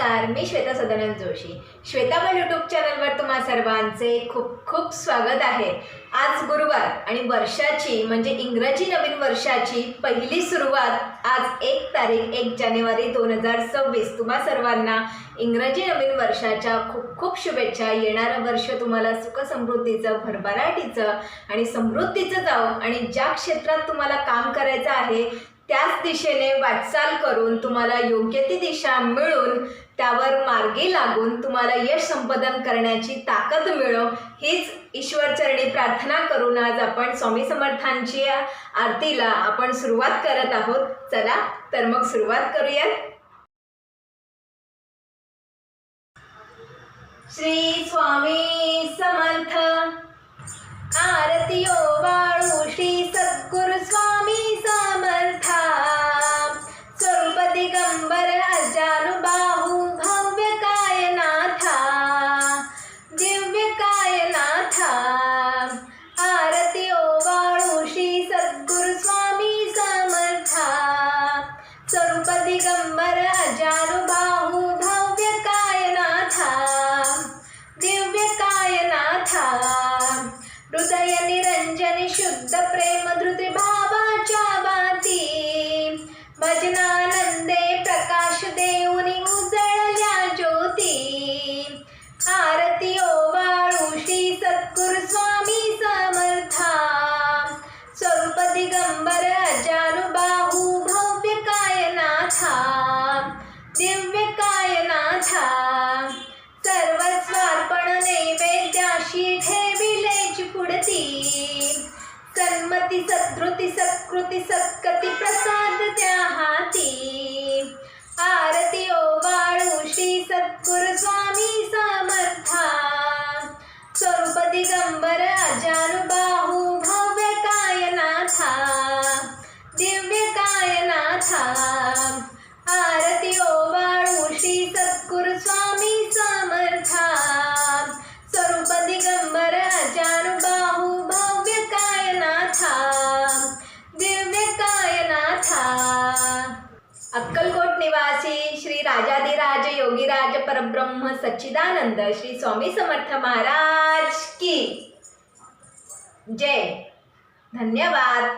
नमस्कार, मी श्वेता सदानंद जोशी. श्वेताबल यूट्यूब चॅनलवर तुम्हा सर्वांचे खूप खूप स्वागत आहे. आज गुरुवार आणि वर्षाची म्हणजे इंग्रजी नवीन वर्षाची पहिली सुरुवात आज 1 जानेवारी 2026. तुम्हा सर्वांना इंग्रजी नवीन वर्षाच्या खूप खूप शुभेच्छा. येणारं वर्ष तुम्हाला सुखसमृद्धीचं, भरभराटीचं आणि समृद्धीचं जावो आणि ज्या क्षेत्रात तुम्हाला काम करायचं आहे त्याच दिशेने वाटचाल करून तुम्हाला योग्य ती दिशा मिळून त्यावर मार्गी लागून तुम्हाला यश संपादन करण्याची ताकद मिळो हीच ईश्वरचरणी प्रार्थना करून आज आपण स्वामी समर्थांची आरतीला आपण सुरुवात करत आहोत. चला तर मग सुरुवात करूयात. श्री स्वामी समर्थ. आरती ओवाळू श्री सद्गुरु स्वामी समर्था. स्वरूप दिगंबर अजानुबाहू भव्य कायनाथा, दिव्य कायनाथा. आरती ओवाळू श्री सद्गुरु स्वामी समर्था. स्वरूप दिगंबर अजानुबाहू भव्य कायनाथा, दिव्य कायनाथा. हृदय निरंजन शुद्ध प्रेम धृती भावाच्या वाती. भजनानंदे प्रकाश देऊनी उजळल्या ज्योती. आरती ओवाळू श्री सद्गुरु स्वामी समर्था. स्वरूप दिगंबर अजानुबाहू भव्य कायनाथा, दिव्य कायनाथा. सर्वस्वार्पण नैवेद्याशी ठेविलेची पुढती. सन्मती सद्रुती सत्कृती सत्कती प्रसाद त्या हाती. आरती ओवाळू श्री सद्गुरु स्वामी समर्था. स्वरूप दिगंबर अजानुबाहू भव्य कायनाथा, दिव्य कायनाथा. आरती ओवाळू श्री सद्गुरु स्वामी समर्था. स्वरूप दिगंबर अजानुबाहू भव्य कायनाथा, दिव्य कायनाथा. अक्कलकोट निवासी श्री राजाधिराज योगीराज परब्रह्म सच्चिदानंद श्री स्वामी समर्थ महाराज की जय. धन्यवाद.